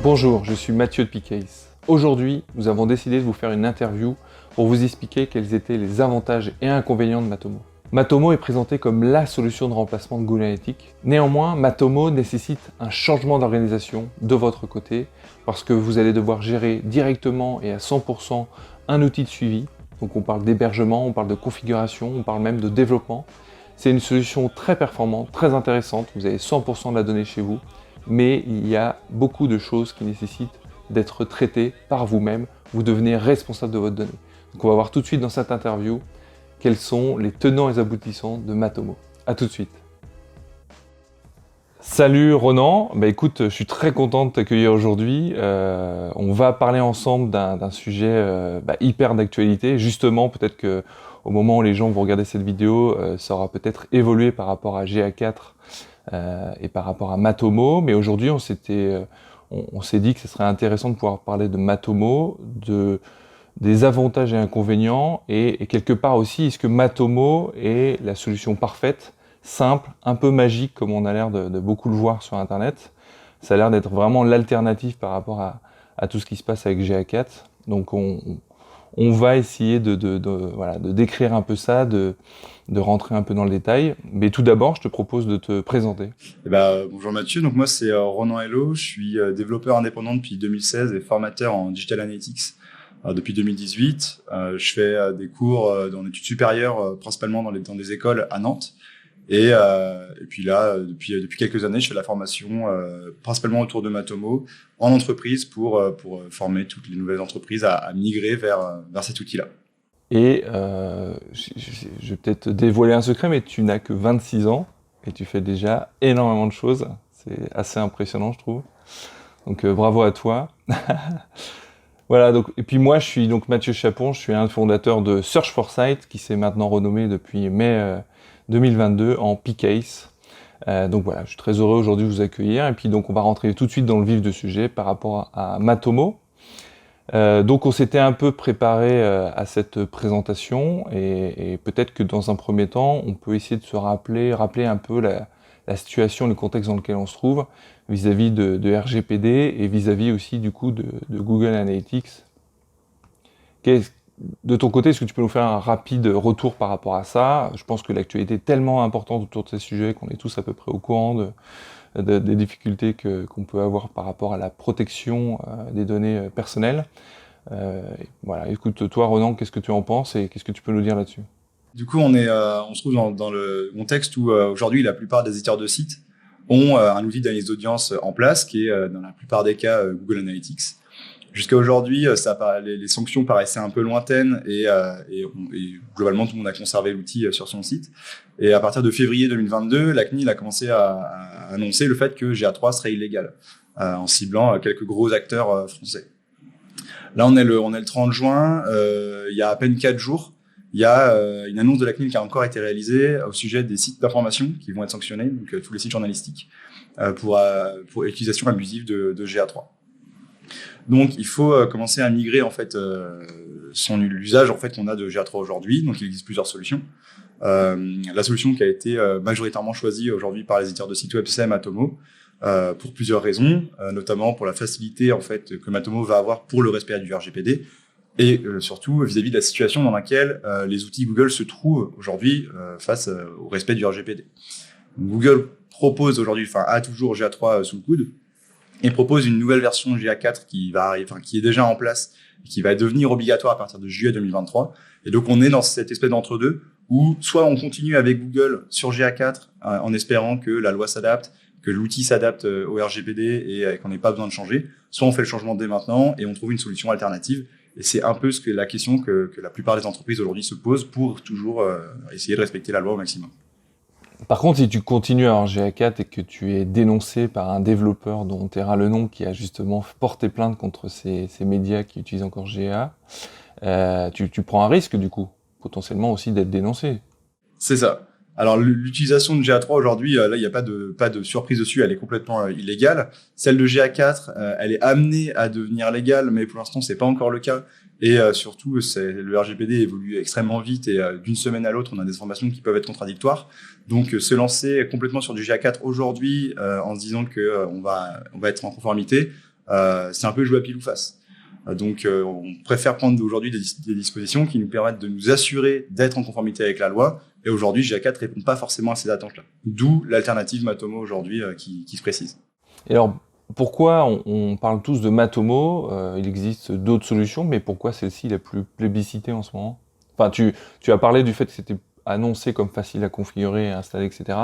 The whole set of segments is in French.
Bonjour, je suis Mathieu de Picase. Aujourd'hui, nous avons décidé de vous faire une interview pour vous expliquer quels étaient les avantages et inconvénients de Matomo. Matomo est présenté comme la solution de remplacement de Google Analytics. Néanmoins, Matomo nécessite un changement d'organisation de votre côté parce que vous allez devoir gérer directement et à 100% un outil de suivi. Donc on parle d'hébergement, on parle de configuration, on parle même de développement. C'est une solution très performante, très intéressante, vous avez 100% de la donnée chez vous, mais il y a beaucoup de choses qui nécessitent d'être traitées par vous-même. Vous devenez responsable de votre donnée. Donc on va voir tout de suite dans cette interview quels sont les tenants et les aboutissants de Matomo. A tout de suite. Salut Ronan, écoute, je suis très content de t'accueillir aujourd'hui. On va parler ensemble d'un sujet hyper d'actualité. Justement, peut-être que au moment où les gens vont regarder cette vidéo, ça aura peut-être évolué par rapport à GA4 et par rapport à Matomo. Mais aujourd'hui, on s'est dit que ce serait intéressant de pouvoir parler de Matomo, des avantages et inconvénients, et quelque part aussi, est-ce que Matomo est la solution parfaite, simple, un peu magique, comme on a l'air de beaucoup le voir sur Internet. Ça a l'air d'être vraiment l'alternative par rapport à tout ce qui se passe avec GA4. Donc on va essayer de décrire un peu ça, de rentrer un peu dans le détail. Mais tout d'abord, je te propose de te présenter. Bonjour Mathieu, donc moi c'est Ronan Hello, je suis développeur indépendant depuis 2016 et formateur en Digital Analytics depuis 2018. Je fais des cours dans l'étude supérieure, principalement dans des écoles à Nantes. Et puis là, depuis quelques années, je fais la formation principalement autour de Matomo en entreprise pour former toutes les nouvelles entreprises à migrer vers cet outil-là. Et je vais peut-être dévoiler un secret, mais tu n'as que 26 ans et tu fais déjà énormément de choses. C'est assez impressionnant, je trouve. Donc bravo à toi. Voilà, et puis moi, je suis donc Mathieu Chapon, je suis un fondateur de Search 4 Site, qui s'est maintenant renommé depuis mai 2022 en Picase. Donc voilà, je suis très heureux aujourd'hui de vous accueillir. Et puis donc on va rentrer tout de suite dans le vif du sujet par rapport à Matomo. Donc on s'était un peu préparé à cette présentation et peut-être que dans un premier temps, on peut essayer de se rappeler un peu la situation, le contexte dans lequel on se trouve vis-à-vis de RGPD et vis-à-vis aussi du coup de Google Analytics. De ton côté, est-ce que tu peux nous faire un rapide retour par rapport à ça? Je pense que l'actualité est tellement importante autour de ces sujets qu'on est tous à peu près au courant des difficultés qu'on peut avoir par rapport à la protection des données personnelles. Voilà, écoute, toi Ronan, qu'est-ce que tu en penses et qu'est-ce que tu peux nous dire là-dessus? Du coup, on se trouve dans le contexte où aujourd'hui la plupart des éditeurs de sites ont un outil d'analyse d'audience en place qui est dans la plupart des cas Google Analytics. Jusqu'à aujourd'hui, les sanctions paraissaient un peu lointaines et globalement tout le monde a conservé l'outil sur son site. Et à partir de février 2022, la CNIL a commencé à annoncer le fait que GA3 serait illégal en ciblant quelques gros acteurs français. Là, on est le 30 juin, il y a à peine 4 jours. Il y a une annonce de la CNIL qui a encore été réalisée au sujet des sites d'information qui vont être sanctionnés, donc tous les sites journalistiques, pour utilisation abusive de GA3. Donc, il faut commencer à migrer en fait l'usage en fait qu'on a de GA3 aujourd'hui. Donc, il existe plusieurs solutions. La solution qui a été majoritairement choisie aujourd'hui par les éditeurs de sites web, c'est Matomo, pour plusieurs raisons, notamment pour la facilité en fait que Matomo va avoir pour le respect du RGPD. Et surtout vis-à-vis de la situation dans laquelle les outils Google se trouvent aujourd'hui face au respect du RGPD. Google propose aujourd'hui, a toujours GA3 sous le coude, et propose une nouvelle version GA4 qui est déjà en place et qui va devenir obligatoire à partir de juillet 2023. Et donc on est dans cette espèce d'entre-deux où soit on continue avec Google sur GA4 en espérant que la loi s'adapte, que l'outil s'adapte au RGPD et qu'on n'ait pas besoin de changer, soit on fait le changement dès maintenant et on trouve une solution alternative. Et c'est un peu la question que la plupart des entreprises aujourd'hui se posent pour toujours essayer de respecter la loi au maximum. Par contre, si tu continues à avoir GA4 et que tu es dénoncé par un développeur dont on taira le nom qui a justement porté plainte contre ces médias qui utilisent encore GA, tu prends un risque du coup, potentiellement aussi d'être dénoncé. C'est ça. Alors l'utilisation de GA3 aujourd'hui, là il n'y a pas de surprise dessus, elle est complètement illégale. Celle de GA4, elle est amenée à devenir légale, mais pour l'instant c'est pas encore le cas. Et surtout, le RGPD évolue extrêmement vite et d'une semaine à l'autre, on a des informations qui peuvent être contradictoires. Donc se lancer complètement sur du GA4 aujourd'hui en se disant que on va être en conformité, c'est un peu jouer à pile ou face. Donc, on préfère prendre aujourd'hui des dispositions qui nous permettent de nous assurer d'être en conformité avec la loi. Et aujourd'hui, GA4 répond pas forcément à ces attentes-là. D'où l'alternative Matomo aujourd'hui qui se précise. Et alors, pourquoi on parle tous de Matomo? Il existe d'autres solutions, mais pourquoi celle-ci la plus plébiscitée en ce moment? Enfin, tu as parlé du fait que c'était annoncé comme facile à configurer, à installer, etc.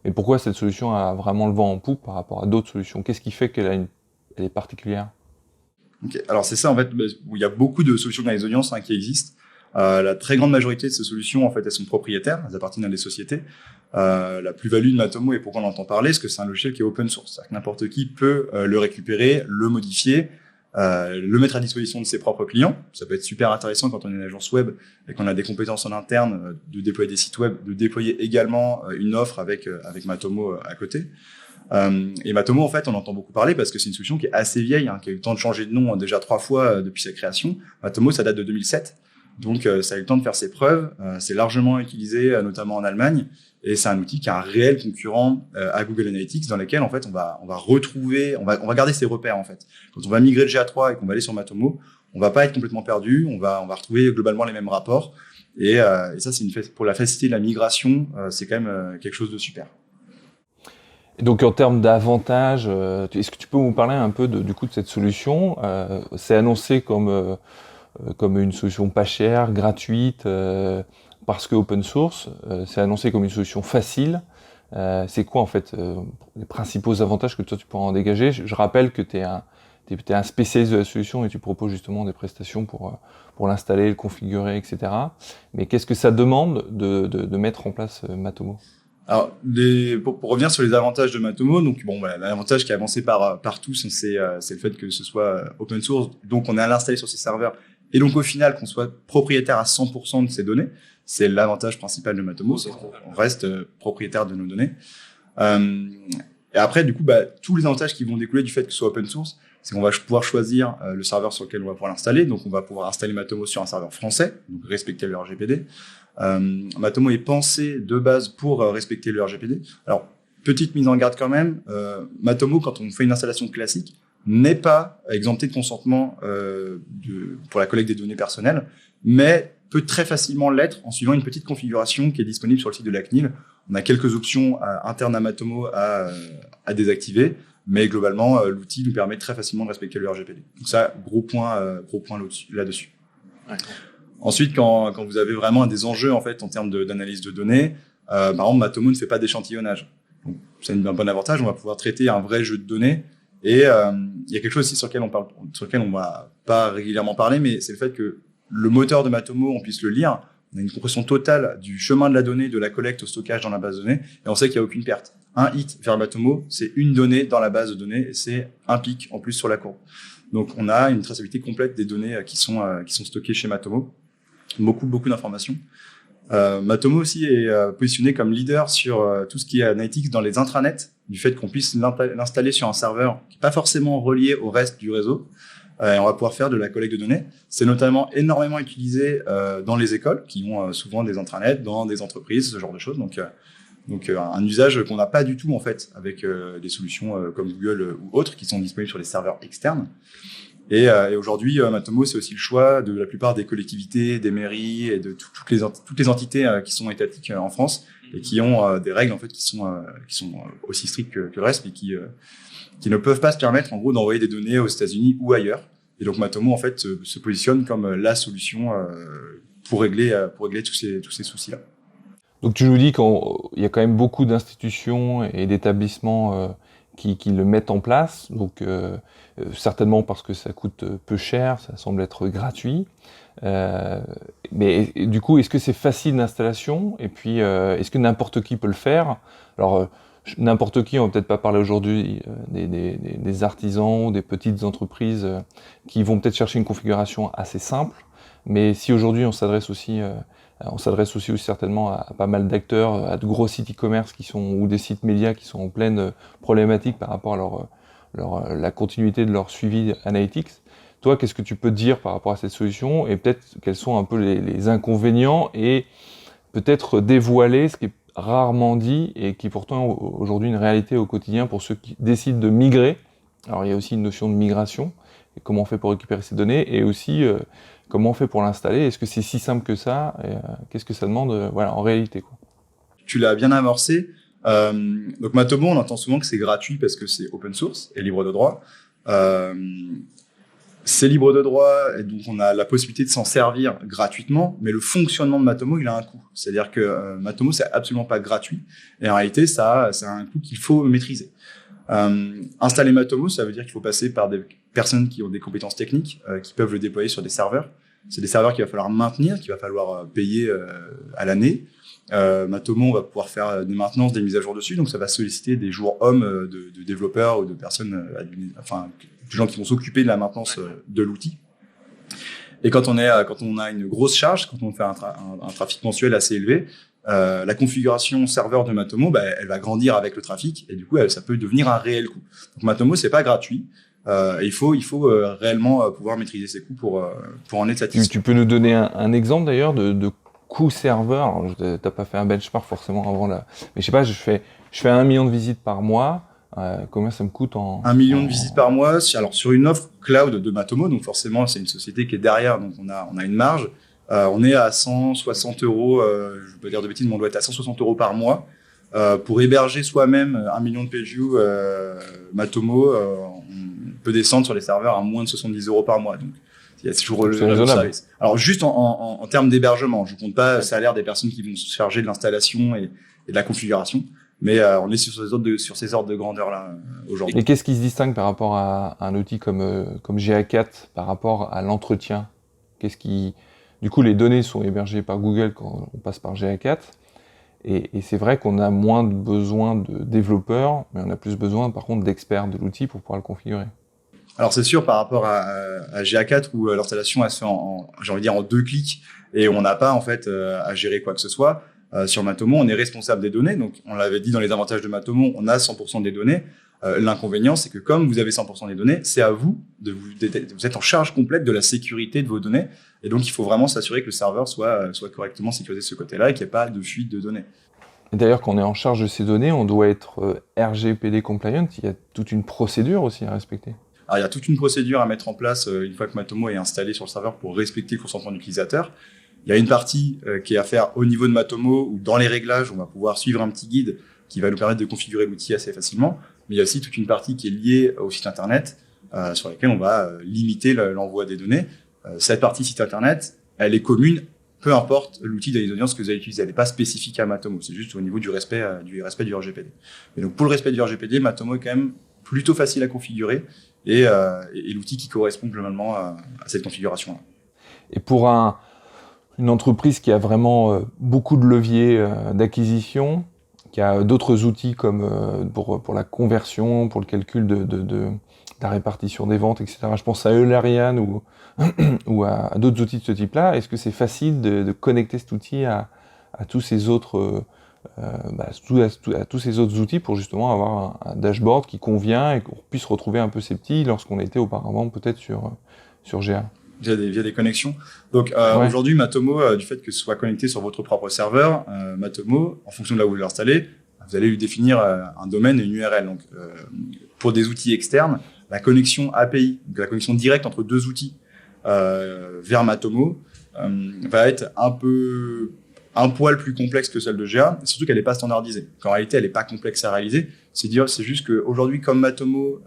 Mais pourquoi cette solution a vraiment le vent en poupe par rapport à d'autres solutions? Qu'est-ce qui fait qu'elle est particulière? Okay. Alors c'est ça en fait, où il y a beaucoup de solutions dans les audiences qui existent. La très grande majorité de ces solutions, en fait, elles sont propriétaires, elles appartiennent à des sociétés. La plus-value de Matomo, et pourquoi on entend parler, c'est que c'est un logiciel qui est open source. C'est-à-dire que n'importe qui peut le récupérer, le modifier, le mettre à disposition de ses propres clients. Ça peut être super intéressant quand on est une agence web et qu'on a des compétences en interne de déployer des sites web, de déployer également une offre avec Matomo à côté. Et Matomo, en fait, on entend beaucoup parler parce que c'est une solution qui est assez vieille, qui a eu le temps de changer de nom déjà 3 fois depuis sa création. Matomo, ça date de 2007. Donc, ça a eu le temps de faire ses preuves. C'est largement utilisé, notamment en Allemagne. Et c'est un outil qui est un réel concurrent à Google Analytics, dans lequel, en fait, on va retrouver, on va garder ses repères, en fait. Quand on va migrer de GA3 et qu'on va aller sur Matomo, on va pas être complètement perdu. On va retrouver globalement les mêmes rapports. Et ça, pour la facilité de la migration, c'est quand même quelque chose de super. Et donc en termes d'avantages, est-ce que tu peux nous parler un peu du coup de cette solution? C'est annoncé comme une solution pas chère, gratuite, parce que open source. C'est annoncé comme une solution facile. C'est quoi en fait les principaux avantages que toi tu pourras en dégager? Je rappelle que tu es un spécialiste de la solution et tu proposes justement des prestations pour l'installer, le configurer, etc. Mais qu'est-ce que ça demande de mettre en place Matomo? Alors, pour revenir sur les avantages de Matomo, donc bon, voilà, l'avantage qui est avancé par tous, c'est le fait que ce soit open source, donc on est à l'installer sur ses serveurs, et donc au final qu'on soit propriétaire à 100% de ces données. C'est l'avantage principal de Matomo, c'est qu'on reste propriétaire de nos données. Et après, du coup, tous les avantages qui vont découler du fait que ce soit open source, c'est qu'on va pouvoir choisir le serveur sur lequel on va pouvoir l'installer. Donc, on va pouvoir installer Matomo sur un serveur français, donc respecter le RGPD. Matomo est pensé de base pour respecter le RGPD. Alors, petite mise en garde quand même, Matomo, quand on fait une installation classique, n'est pas exempté de consentement pour la collecte des données personnelles, mais peut très facilement l'être en suivant une petite configuration qui est disponible sur le site de la CNIL. On a quelques options internes à Matomo à désactiver, mais globalement, l'outil nous permet très facilement de respecter le RGPD. Donc ça, gros point là-dessus. Ouais. Ensuite, quand vous avez vraiment des enjeux en fait en termes d'analyse de données, par exemple, Matomo ne fait pas d'échantillonnage. Donc c'est un bon avantage, on va pouvoir traiter un vrai jeu de données. Et il y a quelque chose aussi sur lequel on va pas régulièrement parler, mais c'est le fait que le moteur de Matomo, on puisse le lire. On a une compression totale du chemin de la donnée, de la collecte au stockage dans la base de données, et on sait qu'il n'y a aucune perte. Un hit vers Matomo, c'est une donnée dans la base de données, et c'est un pic en plus sur la courbe. Donc on a une traçabilité complète des données qui sont stockées chez Matomo. Beaucoup d'informations. Matomo aussi est positionné comme leader sur tout ce qui est analytics dans les intranets, du fait qu'on puisse l'installer sur un serveur qui n'est pas forcément relié au reste du réseau. Et on va pouvoir faire de la collecte de données. C'est notamment énormément utilisé dans les écoles qui ont souvent des intranets, dans des entreprises, ce genre de choses. Donc un usage qu'on n'a pas du tout en fait avec des solutions comme Google ou autres qui sont disponibles sur les serveurs externes. Et aujourd'hui, Matomo, c'est aussi le choix de la plupart des collectivités, des mairies et de toutes les entités qui sont étatiques en France et qui ont des règles en fait qui sont aussi strictes que le reste, mais qui ne peuvent pas se permettre en gros d'envoyer des données aux États-Unis ou ailleurs. Et donc Matomo en fait se positionne comme la solution pour régler tous ces soucis-là. Donc tu nous dis qu'il y a quand même beaucoup d'institutions et d'établissements qui le mettent en place, donc certainement parce que ça coûte peu cher, ça semble être gratuit. Mais du coup, est-ce que c'est facile d'installation? Et puis, est-ce que n'importe qui peut le faire? Alors, n'importe qui, on va peut-être pas parler aujourd'hui des artisans ou des petites entreprises qui vont peut-être chercher une configuration assez simple. Mais si aujourd'hui on s'adresse aussi certainement à pas mal d'acteurs, à de gros sites e-commerce ou des sites médias qui sont en pleine problématique par rapport à la continuité de leur suivi analytics. Toi, qu'est-ce que tu peux dire par rapport à cette solution et peut-être quels sont un peu les inconvénients et peut-être dévoiler ce qui est rarement dit et qui est pourtant aujourd'hui une réalité au quotidien pour ceux qui décident de migrer Alors il y a aussi une notion de migration, et comment on fait pour récupérer ces données, et aussi comment on fait pour l'installer. Est-ce que c'est si simple que ça? Et, qu'est-ce que ça demande voilà, en réalité, quoi. Tu l'as bien amorcé. Donc Matomo, on entend souvent que c'est gratuit parce que c'est open source et libre de droit. Euh, c'est libre de droit et donc on a la possibilité de s'en servir gratuitement, mais le fonctionnement de Matomo, il a un coût. C'est-à-dire que Matomo, c'est absolument pas gratuit et en réalité, ça a un coût qu'il faut maîtriser. Installer Matomo, ça veut dire qu'il faut passer par des personnes qui ont des compétences techniques, qui peuvent le déployer sur des serveurs. C'est des serveurs qu'il va falloir maintenir, qu'il va falloir payer à l'année. Matomo, on va pouvoir faire des maintenances, des mises à jour dessus, donc ça va solliciter des jours hommes de développeurs ou de personnes, enfin, de gens qui vont s'occuper de la maintenance de l'outil. Et quand on a une grosse charge, quand on fait un trafic mensuel assez élevé, la configuration serveur de Matomo, elle va grandir avec le trafic et du coup, ça peut devenir un réel coût. Donc Matomo, c'est pas gratuit. Et il faut réellement pouvoir maîtriser ses coûts pour en être satisfait. Tu peux nous donner un exemple d'ailleurs de coût serveur? Alors, t'as pas fait un benchmark forcément avant là, mais je sais pas, je fais 1 million de visites par mois. Combien ça me coûte 1 million de visites par mois. Alors sur une offre cloud de Matomo, donc forcément c'est une société qui est derrière, donc on a une marge. On est à 160 euros, je vais pas dire de bêtises, mais on doit être à 160 euros par mois pour héberger soi-même 1 million de page views Matomo. On peut descendre sur les serveurs à moins de 70 euros par mois. Donc il y a toujours le service. Alors juste en termes d'hébergement, je compte pas le salaire des personnes qui vont se charger de l'installation et de la configuration. Mais on est sur ces ordres de grandeur là aujourd'hui. Et qu'est-ce qui se distingue par rapport à un outil comme GA4 par rapport à l'entretien? Du coup, les données sont hébergées par Google quand on passe par GA4. Et c'est vrai qu'on a moins de besoin de développeurs, mais on a plus besoin par contre d'experts de l'outil pour pouvoir le configurer. Alors c'est sûr par rapport à GA4 où l'installation elle se fait en 2 clics et on n'a pas en fait à gérer quoi que ce soit. Sur Matomo, on est responsable des données. Donc, on l'avait dit dans les avantages de Matomo, on a 100% des données. L'inconvénient, c'est que comme vous avez 100% des données, c'est à vous vous êtes en charge complète de la sécurité de vos données. Et donc, il faut vraiment s'assurer que le serveur soit correctement sécurisé de ce côté-là et qu'il n'y ait pas de fuite de données. Et d'ailleurs, quand on est en charge de ces données, on doit être RGPD compliant. Il y a toute une procédure aussi à respecter. Alors, il y a toute une procédure à mettre en place une fois que Matomo est installé sur le serveur pour respecter le consentement de l'utilisateur. Il y a une partie qui est à faire au niveau de Matomo ou dans les réglages, on va pouvoir suivre un petit guide qui va nous permettre de configurer l'outil assez facilement. Mais il y a aussi toute une partie qui est liée au site internet sur laquelle on va limiter l'envoi des données. Cette partie site internet, elle est commune, peu importe l'outil des audiences que vous allez utiliser. Elle n'est pas spécifique à Matomo, c'est juste au niveau du respect du RGPD. Et donc pour le respect du RGPD, Matomo est quand même plutôt facile à configurer et l'outil qui correspond globalement à cette configuration-là. Et pour une entreprise qui a vraiment beaucoup de leviers d'acquisition, qui a d'autres outils comme pour la conversion, pour le calcul de la répartition des ventes, etc. Je pense à Eularian ou à d'autres outils de ce type-là. Est-ce que c'est facile de connecter cet outil à tous ces autres à tous ces autres outils pour justement avoir un dashboard qui convient et qu'on puisse retrouver un peu ces petits lorsqu'on était auparavant peut-être sur GA? Via des connexions. Donc aujourd'hui, Matomo, du fait que ce soit connecté sur votre propre serveur, Matomo, en fonction de là où vous l'installez, vous allez lui définir un domaine et une URL. Donc pour des outils externes, la connexion API, donc la connexion directe entre deux outils vers Matomo, va être un poil plus complexe que celle de GA, surtout qu'elle n'est pas standardisée. En réalité, elle n'est pas complexe à réaliser. C'est juste qu'aujourd'hui, comme Matomo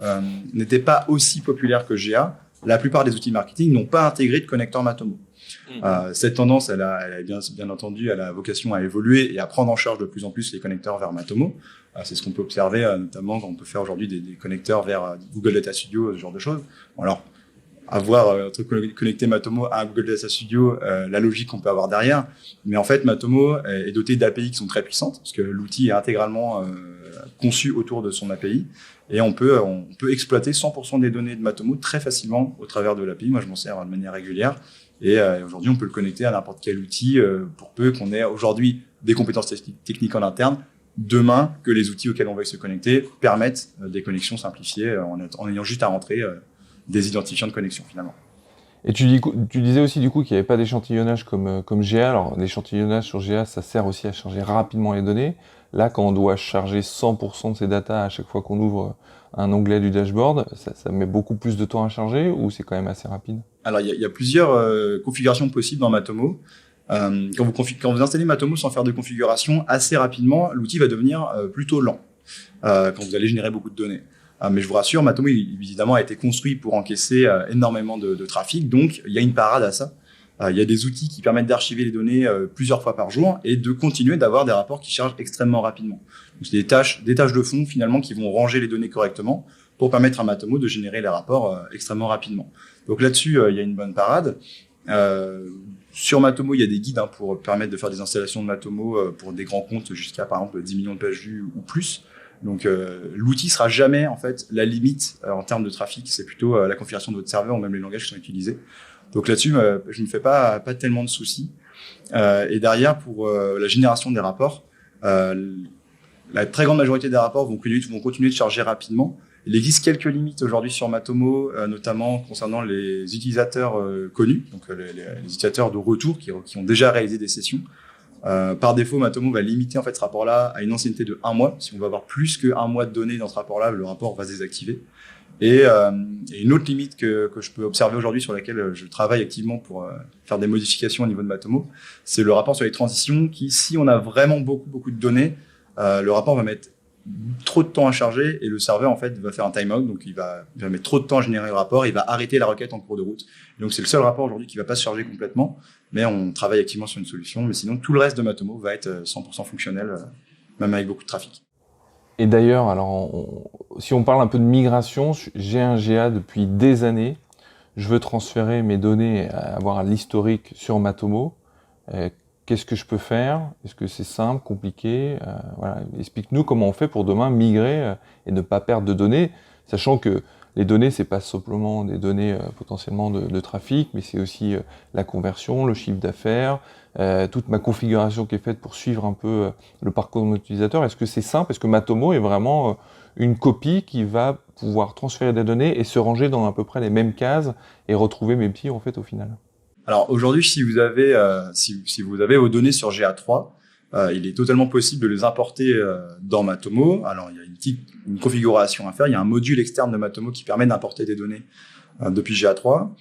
n'était pas aussi populaire que GA, la plupart des outils marketing n'ont pas intégré de connecteur Matomo. Cette tendance, elle a bien entendu, elle a vocation à évoluer et à prendre en charge de plus en plus les connecteurs vers Matomo. C'est ce qu'on peut observer, notamment quand on peut faire aujourd'hui des connecteurs vers Google Data Studio, ce genre de choses. Alors, connecter Matomo à Google Data Studio, la logique qu'on peut avoir derrière. Mais en fait, Matomo est doté d'API qui sont très puissantes, parce que l'outil est intégralement conçu autour de son API. Et on peut exploiter 100% des données de Matomo très facilement au travers de l'API. Moi, je m'en sers de manière régulière. Et aujourd'hui, on peut le connecter à n'importe quel outil pour peu qu'on ait aujourd'hui des compétences techniques en interne. Demain, que les outils auxquels on va se connecter permettent des connexions simplifiées en ayant juste à rentrer des identifiants de connexion finalement. Et tu disais aussi du coup qu'il n'y avait pas d'échantillonnage comme GA. Alors l'échantillonnage sur GA, ça sert aussi à charger rapidement les données. Là, quand on doit charger 100% de ces datas à chaque fois qu'on ouvre un onglet du dashboard, ça met beaucoup plus de temps à charger ou c'est quand même assez rapide? Alors, il y a plusieurs configurations possibles dans Matomo. Quand vous installez Matomo sans faire de configuration, assez rapidement, l'outil va devenir plutôt lent quand vous allez générer beaucoup de données. Mais je vous rassure, Matomo, évidemment, a été construit pour encaisser énormément de trafic, donc il y a une parade à ça. Il y a des outils qui permettent d'archiver les données plusieurs fois par jour et de continuer d'avoir des rapports qui chargent extrêmement rapidement. Donc, c'est des tâches de fond, finalement, qui vont ranger les données correctement pour permettre à Matomo de générer les rapports extrêmement rapidement. Donc là-dessus, il y a une bonne parade. Sur Matomo, il y a des guides pour permettre de faire des installations de Matomo pour des grands comptes jusqu'à, par exemple, 10 millions de pages vues ou plus. Donc, l'outil sera jamais, en fait, la limite en termes de trafic. C'est plutôt la configuration de votre serveur ou même les langages qui sont utilisés. Donc là-dessus, je ne fais pas tellement de soucis. Et derrière, pour la génération des rapports, la très grande majorité des rapports vont continuer de charger rapidement. Il existe quelques limites aujourd'hui sur Matomo, notamment concernant les utilisateurs connus, donc les utilisateurs de retour qui ont déjà réalisé des sessions. Par défaut, Matomo va limiter en fait ce rapport-là à une ancienneté de 1 mois. Si on va avoir plus que1 mois de données dans ce rapport-là, le rapport va se désactiver. Et une autre limite que je peux observer aujourd'hui, sur laquelle je travaille activement pour faire des modifications au niveau de Matomo, c'est le rapport sur les transitions qui, si on a vraiment beaucoup de données, le rapport va mettre trop de temps à charger et le serveur en fait va faire un timeout, donc il va mettre trop de temps à générer le rapport, il va arrêter la requête en cours de route. Et donc c'est le seul rapport aujourd'hui qui va pas se charger complètement, mais on travaille activement sur une solution. Mais sinon tout le reste de Matomo va être 100% fonctionnel, même avec beaucoup de trafic. Et d'ailleurs, alors, si on parle un peu de migration, j'ai un GA depuis des années. Je veux transférer mes données, avoir l'historique sur Matomo. Qu'est-ce que je peux faire? Est-ce que c'est simple, compliqué? Voilà. Explique-nous comment on fait pour demain migrer et ne pas perdre de données, sachant que les données, c'est pas simplement des données potentiellement de trafic, mais c'est aussi la conversion, le chiffre d'affaires, toute ma configuration qui est faite pour suivre un peu le parcours de mon utilisateur. Est-ce que c'est simple? Est-ce que Matomo est vraiment une copie qui va pouvoir transférer des données et se ranger dans à peu près les mêmes cases et retrouver mes petits en fait au final? Alors aujourd'hui, si vous avez vos données sur GA3, il est totalement possible de les importer dans Matomo. Alors il y a une configuration à faire. Il y a un module externe de Matomo qui permet d'importer des données depuis GA3.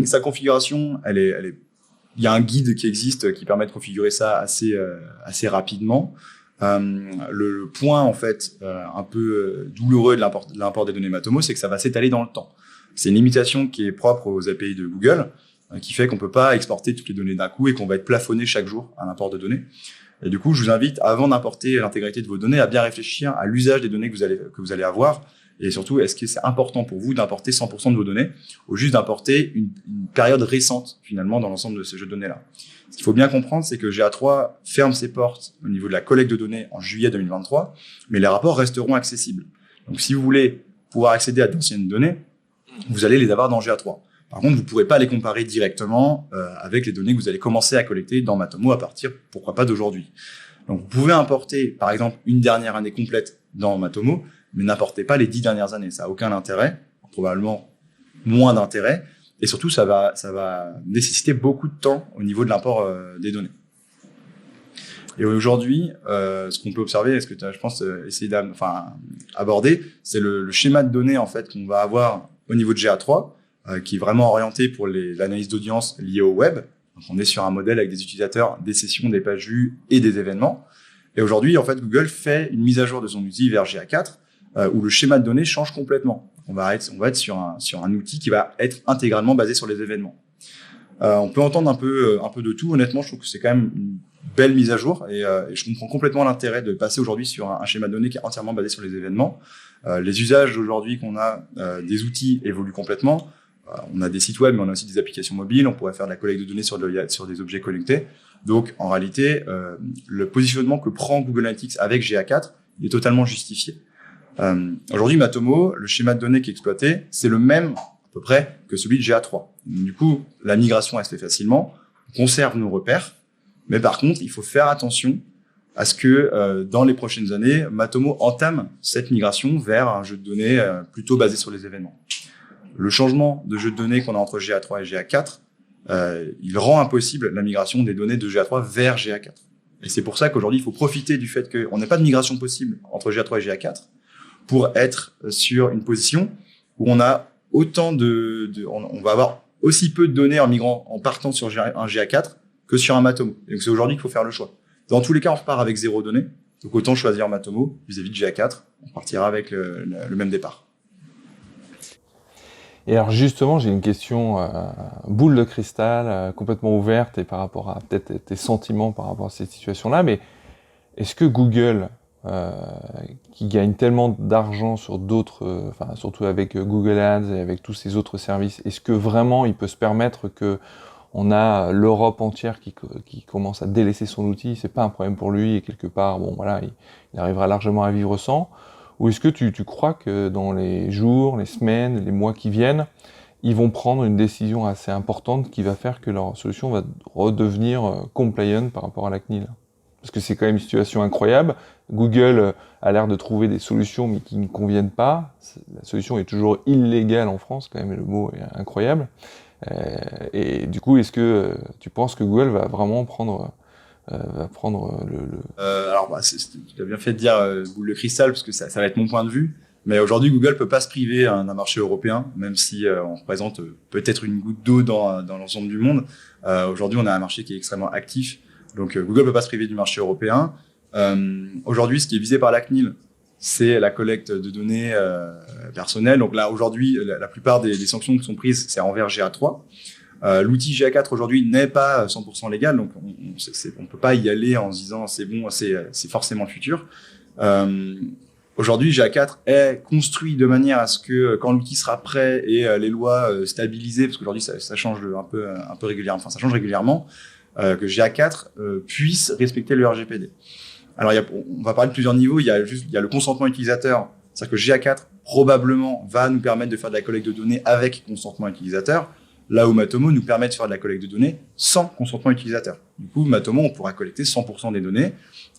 Sa configuration, il y a un guide qui existe qui permet de configurer ça assez rapidement. Le point en fait un peu douloureux de l'import des données Matomo, c'est que ça va s'étaler dans le temps. C'est une limitation qui est propre aux API de Google, qui fait qu'on peut pas exporter toutes les données d'un coup et qu'on va être plafonné chaque jour à l'import de données. Et du coup, je vous invite, avant d'importer l'intégralité de vos données, à bien réfléchir à l'usage des données que vous allez avoir. Et surtout, est-ce que c'est important pour vous d'importer 100% de vos données ou juste d'importer une période récente, finalement, dans l'ensemble de ce jeu de données-là? Ce qu'il faut bien comprendre, c'est que GA3 ferme ses portes au niveau de la collecte de données en juillet 2023, mais les rapports resteront accessibles. Donc, si vous voulez pouvoir accéder à d'anciennes données, vous allez les avoir dans GA3. Par contre, vous ne pourrez pas les comparer directement avec les données que vous allez commencer à collecter dans Matomo à partir, pourquoi pas, d'aujourd'hui. Donc, vous pouvez importer, par exemple, une dernière année complète dans Matomo, mais n'importez pas les 10 dernières années. Ça n'a aucun intérêt, probablement moins d'intérêt, et surtout, ça va nécessiter beaucoup de temps au niveau de l'import des données. Et aujourd'hui, ce qu'on peut observer, ce que je pense essayer aborder, c'est le schéma de données en fait qu'on va avoir au niveau de GA3, qui est vraiment orienté pour l'analyse d'audience liée au web. Donc, on est sur un modèle avec des utilisateurs, des sessions, des pages vues et des événements. Et aujourd'hui, en fait, Google fait une mise à jour de son outil vers GA4, où le schéma de données change complètement. On va être sur un outil qui va être intégralement basé sur les événements. On peut entendre un peu de tout. Honnêtement, je trouve que c'est quand même une belle mise à jour et je comprends complètement l'intérêt de passer aujourd'hui sur un schéma de données qui est entièrement basé sur les événements. Les usages aujourd'hui qu'on a des outils évoluent complètement. On a des sites web, mais on a aussi des applications mobiles. On pourrait faire de la collecte de données sur des objets connectés. Donc, en réalité, le positionnement que prend Google Analytics avec GA4 est totalement justifié. Aujourd'hui, Matomo, le schéma de données qui est exploité, c'est le même à peu près que celui de GA3. Du coup, la migration, elle se fait facilement. On conserve nos repères, mais par contre, il faut faire attention à ce que dans les prochaines années, Matomo entame cette migration vers un jeu de données plutôt basé sur les événements. Le changement de jeu de données qu'on a entre GA3 et GA4, il rend impossible la migration des données de GA3 vers GA4. Et c'est pour ça qu'aujourd'hui, il faut profiter du fait qu'on n'ait pas de migration possible entre GA3 et GA4 pour être sur une position où on a autant on va avoir aussi peu de données en migrant, en partant sur un GA4 que sur un Matomo. Et donc c'est aujourd'hui qu'il faut faire le choix. Dans tous les cas, on repart avec 0 données. Donc autant choisir Matomo vis-à-vis de GA4. On partira avec le même départ. Et alors justement, j'ai une question boule de cristal, complètement ouverte, et par rapport à peut-être tes sentiments par rapport à cette situation-là, mais est-ce que Google, qui gagne tellement d'argent sur d'autres, enfin surtout avec Google Ads et avec tous ces autres services, est-ce que vraiment il peut se permettre que on a l'Europe entière qui commence à délaisser son outil, c'est pas un problème pour lui, et quelque part, bon voilà, il arrivera largement à vivre sans? Ou est-ce que tu crois que dans les jours, les semaines, les mois qui viennent, ils vont prendre une décision assez importante qui va faire que leur solution va redevenir compliant par rapport à la CNIL? Parce que c'est quand même une situation incroyable. Google a l'air de trouver des solutions mais qui ne conviennent pas. La solution est toujours illégale en France, quand même, le mot est incroyable. Et du coup, est-ce que tu penses que Google va vraiment prendre Alors, tu as bien fait de dire boule de cristal, parce que ça va être mon point de vue. Mais aujourd'hui, Google peut pas se priver d'un marché européen, même si on représente peut-être une goutte d'eau dans l'ensemble du monde. Aujourd'hui, on a un marché qui est extrêmement actif. Donc, Google peut pas se priver du marché européen. Aujourd'hui, ce qui est visé par la CNIL, c'est la collecte de données personnelles. Donc là, aujourd'hui, la plupart des sanctions qui sont prises, c'est envers GA3. L'outil GA4 aujourd'hui n'est pas 100% légal, donc on peut pas y aller en se disant c'est bon, c'est forcément le futur. Aujourd'hui, GA4 est construit de manière à ce que quand l'outil sera prêt et les lois stabilisées, parce qu'aujourd'hui ça change un peu régulièrement, enfin ça change régulièrement, que GA4 puisse respecter le RGPD. Alors on va parler de plusieurs niveaux. Il y a le consentement utilisateur, c'est-à-dire que GA4 probablement va nous permettre de faire de la collecte de données avec consentement utilisateur. Là où Matomo nous permet de faire de la collecte de données sans consentement utilisateur. Du coup, Matomo, on pourra collecter 100% des données,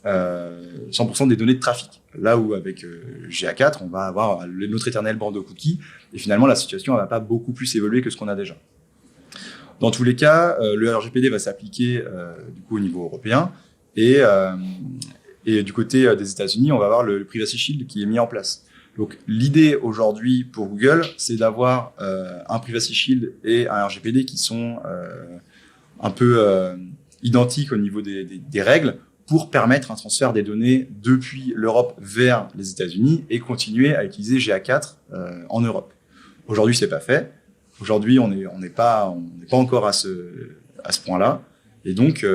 100% des données de trafic. Là où avec GA4, on va avoir notre éternel bandeau cookie, et finalement la situation ne va pas beaucoup plus évoluer que ce qu'on a déjà. Dans tous les cas, le RGPD va s'appliquer du coup au niveau européen, et du côté des États-Unis, on va avoir le Privacy Shield qui est mis en place. Donc l'idée aujourd'hui pour Google, c'est d'avoir un Privacy Shield et un RGPD qui sont un peu identiques au niveau des règles pour permettre un transfert des données depuis l'Europe vers les États-Unis et continuer à utiliser GA4 en Europe. Aujourd'hui, c'est pas fait. Aujourd'hui, on n'est pas encore à ce point-là, et donc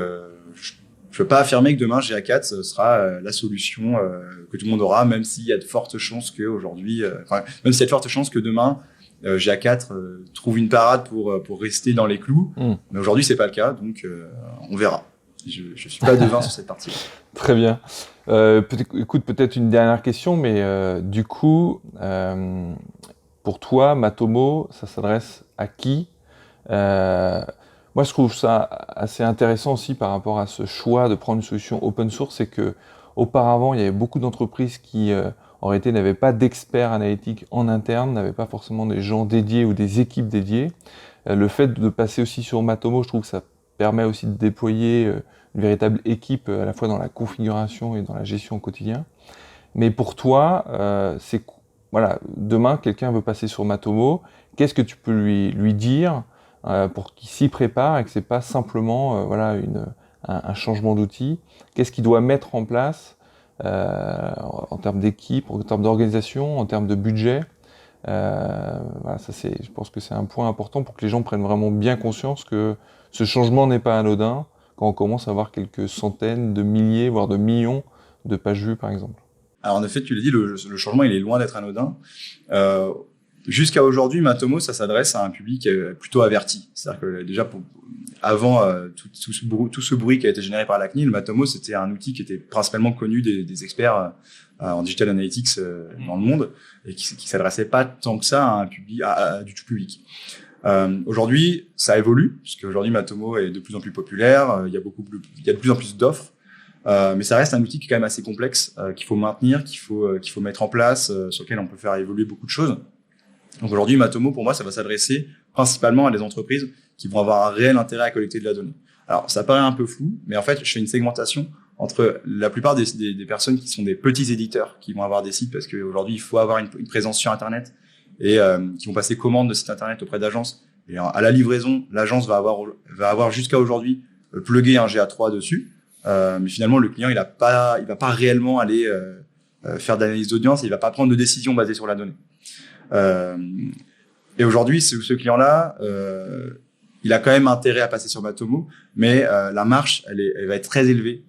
je peux pas affirmer que demain GA4 sera la solution que tout le monde aura, même s'il y a de fortes chances que aujourd'hui, même s'il y a de fortes chances que demain GA4 trouve une parade pour rester dans les clous. Mais aujourd'hui c'est pas le cas, donc on verra. Je suis pas devin sur cette partie. Très bien. Écoute, peut-être une dernière question, mais du coup, pour toi, Matomo, ça s'adresse à qui? Moi, je trouve ça assez intéressant aussi par rapport à ce choix de prendre une solution open source, c'est que auparavant, il y avait beaucoup d'entreprises qui, en réalité, n'avaient pas d'experts analytiques en interne, n'avaient pas forcément des gens dédiés ou des équipes dédiées. Le fait de passer aussi sur Matomo, je trouve que ça permet aussi de déployer une véritable équipe à la fois dans la configuration et dans la gestion au quotidien. Mais pour toi, voilà, demain, quelqu'un veut passer sur Matomo, qu'est-ce que tu peux lui dire pour qu'il s'y prépare et que c'est pas simplement voilà un changement d'outil? Qu'est-ce qu'il doit mettre en place en termes d'équipe, en termes d'organisation, en termes de budget? Voilà, je pense que c'est un point important pour que les gens prennent vraiment bien conscience que ce changement n'est pas anodin quand on commence à avoir quelques centaines de milliers, voire de millions de pages vues, par exemple. Alors en effet, tu l'as dit, le changement il est loin d'être anodin. Jusqu'à aujourd'hui, Matomo, ça s'adresse à un public plutôt averti. C'est-à-dire que déjà, avant tout ce bruit qui a été généré par la CNIL, Matomo, c'était un outil qui était principalement connu des experts en digital analytics dans le monde, et qui s'adressait pas tant que ça à un public, du tout public. Aujourd'hui, ça évolue, puisque aujourd'hui Matomo est de plus en plus populaire. Il y a de plus en plus d'offres. Mais ça reste un outil qui est quand même assez complexe, qu'il faut maintenir, qu'il faut mettre en place, sur lequel on peut faire évoluer beaucoup de choses. Donc aujourd'hui, Matomo, pour moi, ça va s'adresser principalement à des entreprises qui vont avoir un réel intérêt à collecter de la donnée. Alors, ça paraît un peu flou, mais en fait, je fais une segmentation entre la plupart des personnes qui sont des petits éditeurs qui vont avoir des sites parce qu'aujourd'hui, il faut avoir une présence sur Internet et qui vont passer commande de sites Internet auprès d'agences. Et à la livraison, l'agence va avoir jusqu'à aujourd'hui plugué un GA3 dessus. Mais finalement, le client, il va pas réellement aller faire d'analyse d'audience, il va pas prendre de décision basée sur la donnée. Et aujourd'hui, ce client-là, il a quand même intérêt à passer sur Matomo, mais la marge, elle va être très élevée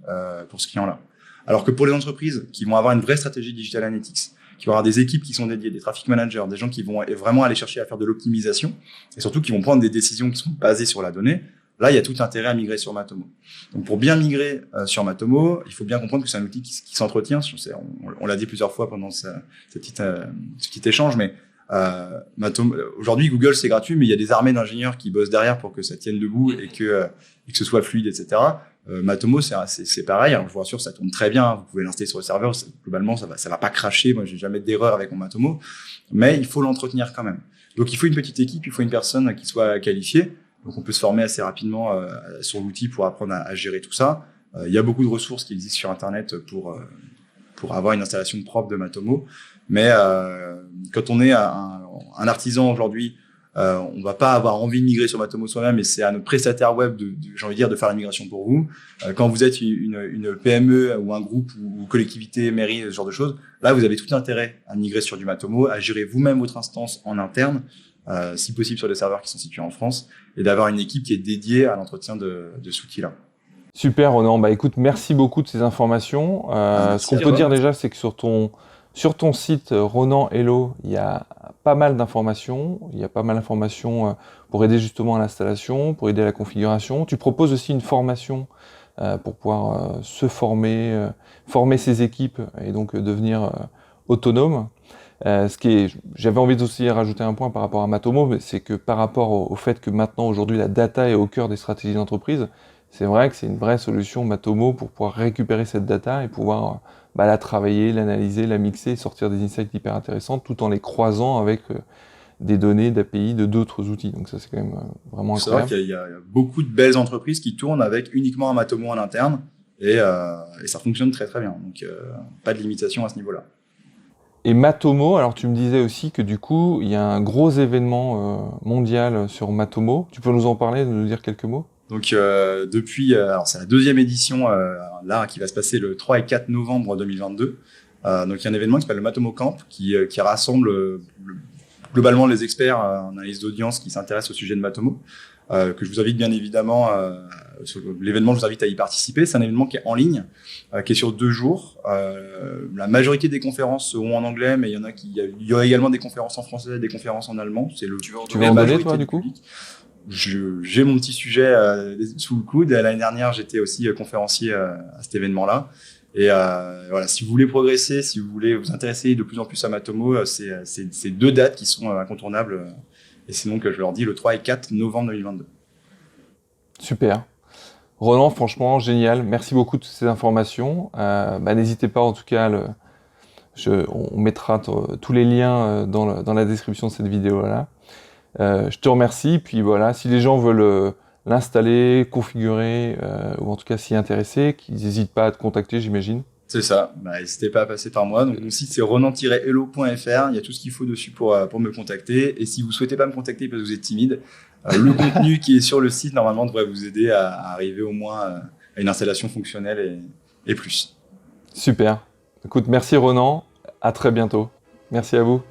pour ce client-là. Alors que pour les entreprises qui vont avoir une vraie stratégie digital analytics, qui vont avoir des équipes qui sont dédiées, des traffic managers, des gens qui vont vraiment aller chercher à faire de l'optimisation, et surtout qui vont prendre des décisions qui sont basées sur la donnée, là, il y a tout intérêt à migrer sur Matomo. Donc, pour bien migrer sur Matomo, il faut bien comprendre que c'est un outil qui s'entretient. On l'a dit plusieurs fois pendant ce petit échange, mais Matomo, aujourd'hui, Google, c'est gratuit, mais il y a des armées d'ingénieurs qui bossent derrière pour que ça tienne debout et que ce soit fluide, etc. Matomo, c'est pareil. Alors, je vous rassure, ça tourne très bien. Vous pouvez l'installer sur le serveur. Globalement, ça va pas cracher. Moi, j'ai jamais d'erreur avec mon Matomo, mais il faut l'entretenir quand même. Donc, il faut une petite équipe, il faut une personne qui soit qualifiée. Donc, on peut se former assez rapidement sur l'outil pour apprendre à gérer tout ça. Il y a beaucoup de ressources qui existent sur Internet pour avoir une installation propre de Matomo. Mais quand on est un artisan aujourd'hui, on va pas avoir envie de migrer sur Matomo soi-même, et c'est à notre prestataire web j'ai envie de dire, de faire la migration pour vous. Quand vous êtes une PME ou un groupe ou collectivité, mairie, ce genre de choses, là, vous avez tout intérêt à migrer sur du Matomo, à gérer vous-même votre instance en interne, si possible sur des serveurs qui sont situés en France, et d'avoir une équipe qui est dédiée à l'entretien de cet outil-là. Super, Ronan. Bah écoute, merci beaucoup de ces informations. Ce qu'on peut dire déjà, c'est que sur ton site Ronan Hello, il y a pas mal d'informations. Il y a pas mal d'informations pour aider justement à l'installation, pour aider à la configuration. Tu proposes aussi une formation pour pouvoir se former, former ses équipes et donc devenir autonome. J'avais envie aussi rajouter un point par rapport à Matomo, c'est que par rapport au fait que maintenant, aujourd'hui, la data est au cœur des stratégies d'entreprise, c'est vrai que c'est une vraie solution Matomo pour pouvoir récupérer cette data et pouvoir la travailler, l'analyser, la mixer, sortir des insights hyper intéressants tout en les croisant avec des données d'API de d'autres outils. Donc ça, c'est quand même vraiment incroyable. C'est vrai qu'il y a beaucoup de belles entreprises qui tournent avec uniquement un Matomo en interne et ça fonctionne très très bien. Donc pas de limitation à ce niveau-là. Et Matomo, alors tu me disais aussi que du coup, il y a un gros événement mondial sur Matomo. Tu peux nous en parler, nous dire quelques mots ? Donc depuis, alors c'est la deuxième édition là qui va se passer le 3 et 4 novembre 2022. Donc il y a un événement qui s'appelle le Matomo Camp qui rassemble globalement les experts en analyse d'audience qui s'intéressent au sujet de Matomo. Que je vous invite bien évidemment, l'événement, je vous invite à y participer. C'est un événement qui est en ligne, qui est sur 2 jours. La majorité des conférences seront en anglais, mais il y aura également des conférences en français, des conférences en allemand. Tu vas en donner, toi, du coup ? J'ai mon petit sujet sous le coude. L'année dernière, j'étais aussi conférencier à cet événement-là. Et voilà, si vous voulez progresser, si vous voulez vous intéresser de plus en plus à Matomo, c'est 2 dates qui sont incontournables. Et c'est donc, je leur dis, le 3 et 4 novembre 2022. Super. Ronan, franchement, génial. Merci beaucoup de ces informations. N'hésitez pas, en tout cas, on mettra tous les liens dans la description de cette vidéo-là. Je te remercie. Puis voilà, si les gens veulent l'installer, configurer, ou en tout cas s'y intéresser, qu'ils n'hésitent pas à te contacter, j'imagine. C'est ça. N'hésitez pas à passer par moi. Donc, mon site, c'est ronan-hello.fr. Il y a tout ce qu'il faut dessus pour me contacter. Et si vous souhaitez pas me contacter parce que vous êtes timide, le contenu qui est sur le site, normalement, devrait vous aider à arriver au moins à une installation fonctionnelle et plus. Super. Écoute, merci Ronan. À très bientôt. Merci à vous.